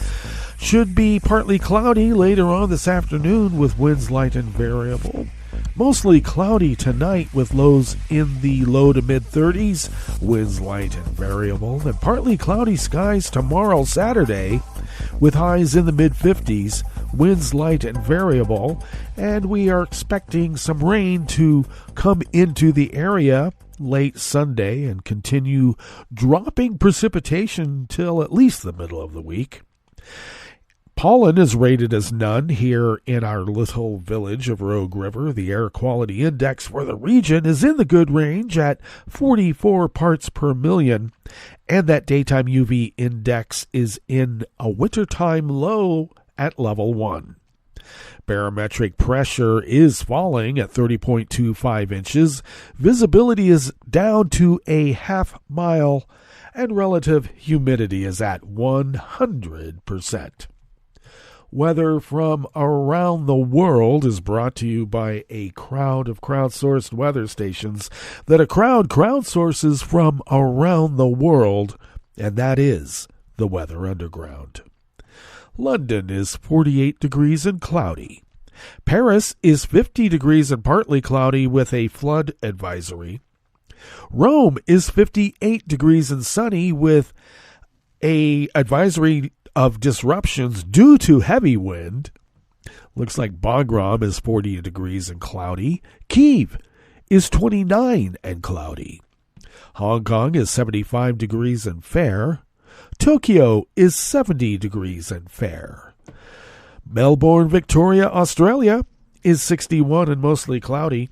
Should be partly cloudy later on this afternoon with winds light and variable. Mostly cloudy tonight with lows in the low to mid 30s, winds light and variable, and partly cloudy skies tomorrow, Saturday, with highs in the mid 50s, winds light and variable, and we are expecting some rain to come into the area late Sunday and continue dropping precipitation till at least the middle of the week. Pollen is rated as none here in our little village of Rogue River. The air quality index for the region is in the good range at 44 parts per million, and that daytime UV index is in a wintertime low at level 1. Barometric pressure is falling at 30.25 inches. Visibility is down to a half mile, and relative humidity is at 100%. Weather from around the world is brought to you by a crowd of crowdsourced weather stations that a crowd crowdsources from around the world, and that is the Weather Underground. London is 48 degrees and cloudy. Paris is 50 degrees and partly cloudy with a flood advisory. Rome is 58 degrees and sunny with a advisory of disruptions due to heavy wind. Looks like Bagram is 40 degrees and cloudy. Kyiv is 29 and cloudy. Hong Kong is 75 degrees and fair. Tokyo is 70 degrees and fair. Melbourne, Victoria, Australia is 61 and mostly cloudy.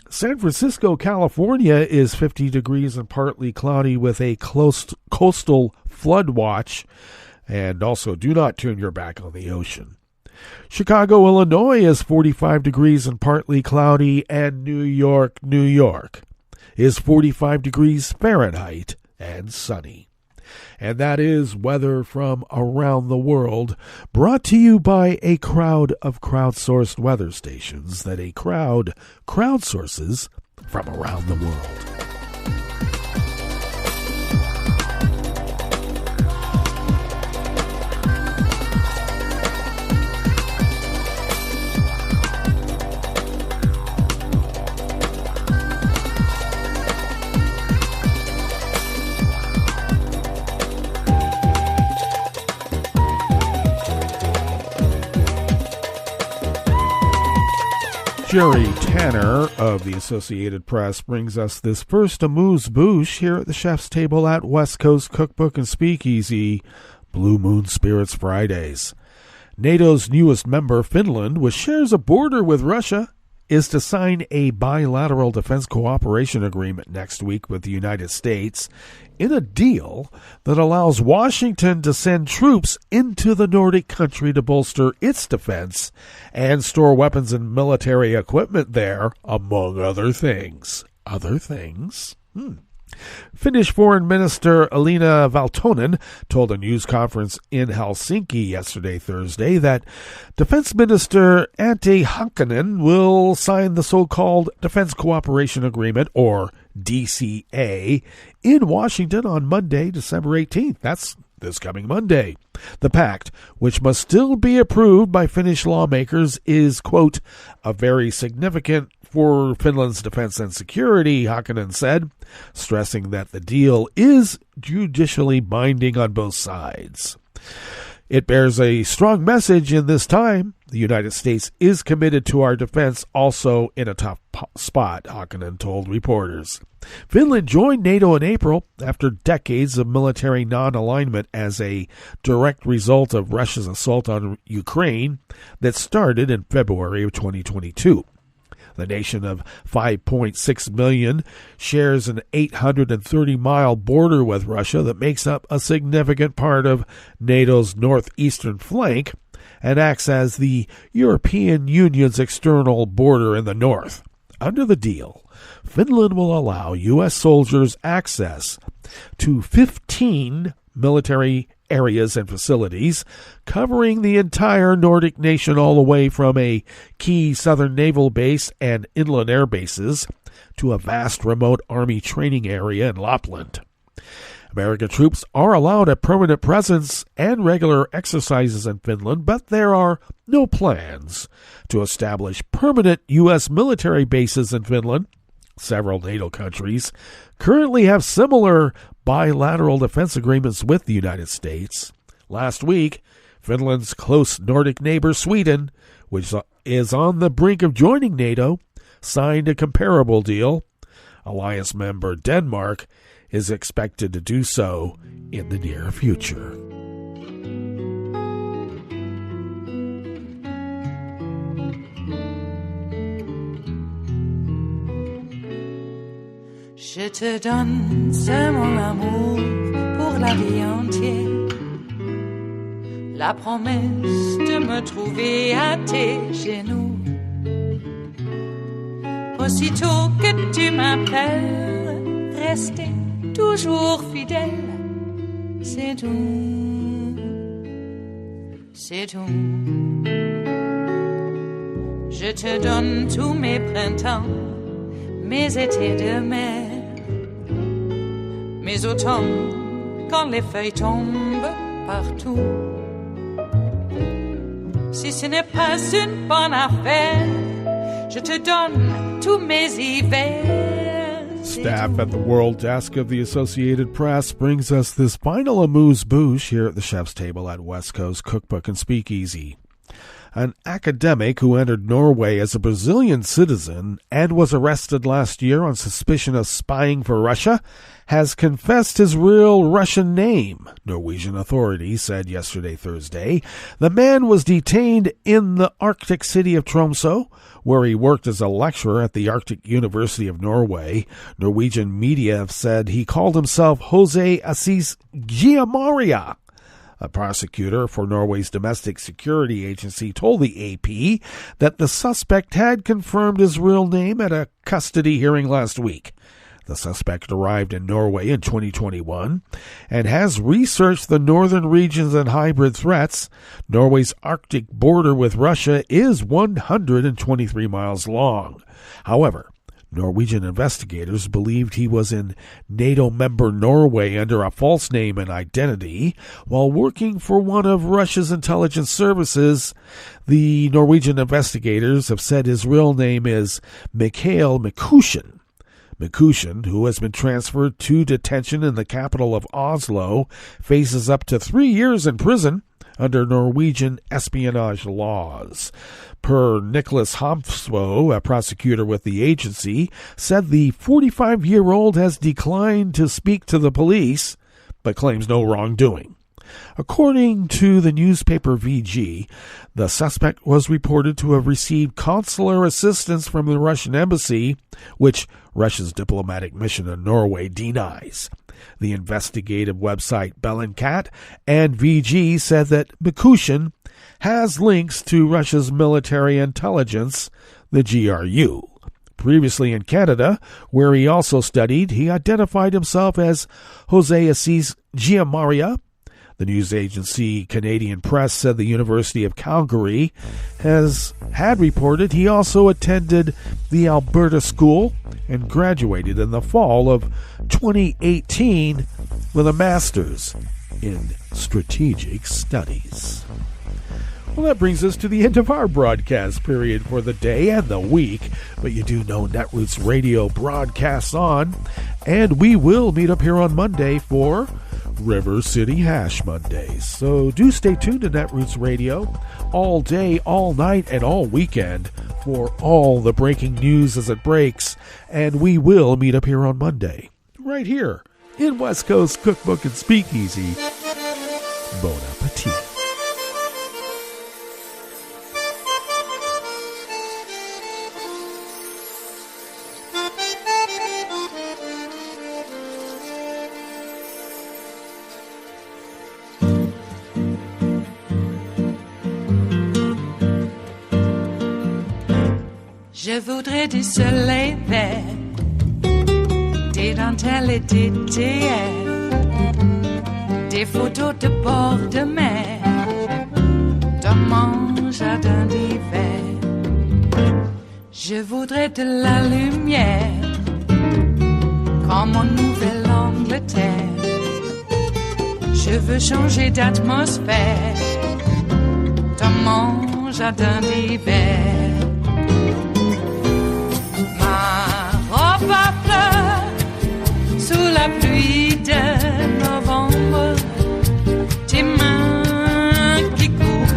San Francisco, California is 50 degrees and partly cloudy with a coastal flood watch. And also, do not turn your back on the ocean. Chicago, Illinois is 45 degrees and partly cloudy, and New York, New York is 45 degrees Fahrenheit and sunny. And that is weather from around the world, brought to you by a crowd of crowdsourced weather stations that a crowd crowdsources from around the world. Jerry Tanner of the Associated Press brings us this first amuse-bouche here at the chef's table at West Coast Cookbook and Speakeasy. Blue Moon Spirits Fridays. NATO's newest member, Finland, which shares a border with Russia, is to sign a bilateral defense cooperation agreement next week with the United States in a deal that allows Washington to send troops into the Nordic country to bolster its defense and store weapons and military equipment there, among other things. Finnish Foreign Minister Elina Valtonen told a news conference in Helsinki yesterday, Thursday, that Defense Minister Antti Hankinen will sign the so-called Defense Cooperation Agreement, or DCA, in Washington on Monday, December 18th. That's this coming Monday. The pact, which must still be approved by Finnish lawmakers, is, quote, a very significant for Finland's defense and security, Hakkinen said, stressing that the deal is judicially binding on both sides. It bears a strong message in this time. The United States is committed to our defense, also in a tough spot, Hakkinen told reporters. Finland joined NATO in April after decades of military non-alignment as a direct result of Russia's assault on Ukraine that started in February of 2022. The nation of 5.6 million shares an 830-mile border with Russia that makes up a significant part of NATO's northeastern flank and acts as the European Union's external border in the north. Under the deal, Finland will allow U.S. soldiers access to 15 military areas and facilities, covering the entire Nordic nation all the way from a key southern naval base and inland air bases to a vast remote army training area in Lapland. American troops are allowed a permanent presence and regular exercises in Finland, but there are no plans to establish permanent U.S. military bases in Finland. Several NATO countries currently have similar bilateral defense agreements with the United States. Last week, Finland's close Nordic neighbor Sweden, which is on the brink of joining NATO, signed a comparable deal. Alliance member Denmark is expected to do so in the near future. Je te donne ce mon amour pour la vie entière, la promesse de me trouver à tes genoux. Aussitôt que tu m'appelles, rester toujours fidèle, c'est tout, c'est tout. Je te donne tous mes printemps, mes étés de mer, mes automnes quand les feuilles tombent partout. Si ce n'est pas une bonne affaire, je te donne tous mes hivers. Staff at the World Desk of the Associated Press brings us this final amuse-bouche here at the Chef's Table at West Coast Cookbook and Speakeasy. An academic who entered Norway as a Brazilian citizen and was arrested last year on suspicion of spying for Russia has confessed his real Russian name, Norwegian authorities said yesterday, Thursday. The man was detained in the Arctic city of Tromsø, where he worked as a lecturer at the Arctic University of Norway. Norwegian media have said he called himself Jose Assis Giamaria. A prosecutor for Norway's domestic security agency told the AP that the suspect had confirmed his real name at a custody hearing last week. The suspect arrived in Norway in 2021 and has researched the northern regions and hybrid threats. Norway's Arctic border with Russia is 123 miles long. However, Norwegian investigators believed he was in NATO member Norway under a false name and identity while working for one of Russia's intelligence services. The Norwegian investigators have said his real name is Mikhail Mikushin. Mikushin, who has been transferred to detention in the capital of Oslo, faces up to 3 years in prison under Norwegian espionage laws. Per Nicholas Homsvo, a prosecutor with the agency, said the 45-year-old has declined to speak to the police, but claims no wrongdoing. According to the newspaper VG, the suspect was reported to have received consular assistance from the Russian embassy, which Russia's diplomatic mission in Norway denies. The investigative website Bellingcat and VG said that Mikushin has links to Russia's military intelligence, the GRU. Previously in Canada, where he also studied, he identified himself as Jose Assis Giamaria. The news agency Canadian Press said the University of Calgary had reported he also attended the Alberta School and graduated in the fall of 2018 with a master's in strategic studies. Well, that brings us to the end of our broadcast period for the day and the week. But you do know Netroots Radio broadcasts on, and we will meet up here on Monday for River City Hash Mondays. So do stay tuned to Netroots Radio all day, all night, and all weekend for all the breaking news as it breaks. And we will meet up here on Monday, right here in West Coast Cookbook and Speakeasy. Bon appetit. Je voudrais du soleil vert, des dentelles et des théières, des photos de bord de mer, dans mon jardin d'hiver. Je voudrais de la lumière, comme en Nouvelle-Angleterre. Je veux changer d'atmosphère, dans mon jardin d'hiver. À fleurs sous la pluie de novembre, tes mains qui courent,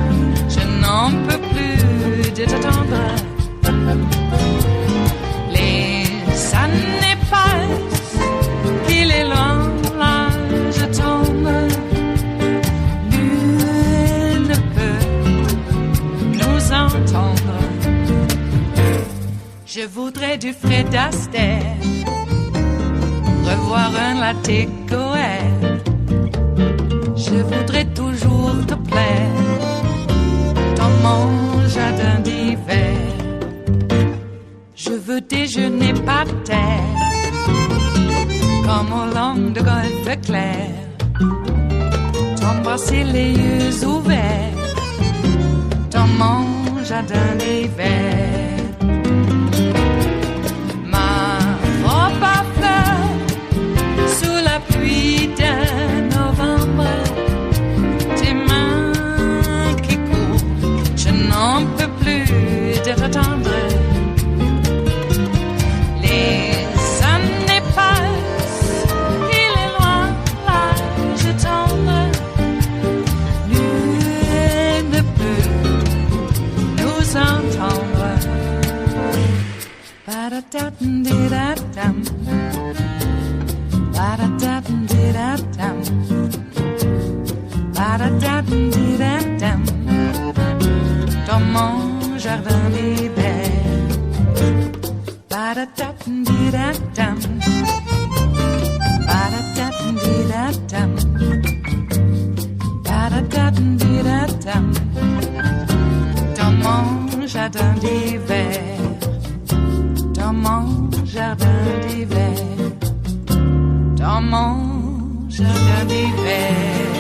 je n'en peux plus de t'attendre. Les années passent, qu'il est loin, là je tombe. Nul ne peut nous entendre. Je voudrais du Fred Astaire, revoir un latte Goël. Je voudrais toujours te plaire dans mon jardin d'hiver. Je veux déjeuner par terre, comme au long de golfe clair, t'embrasser les yeux ouverts dans mon jardin d'hiver. Pluie de novembre, tes mains qui courent, je n'en peux plus de t'attendre. Les années passent, il est loin, là je tombe. Nul ne peut nous entendre. Ba-da-da-dum-di-da-dum. Ba-da-da-dum-di-da-dum. Ba-da-da-dum-di-da-dum. Dans mon jardin d'hiver. Ba-da-da-dum-di-da-dum. Ba-da-da-dum-di-da-dum. Ba-da-da-dum-di-da-dum. Dans mon jardin d'hiver. Dans mon jardin d'hiver. Dans mon jardin d'hiver.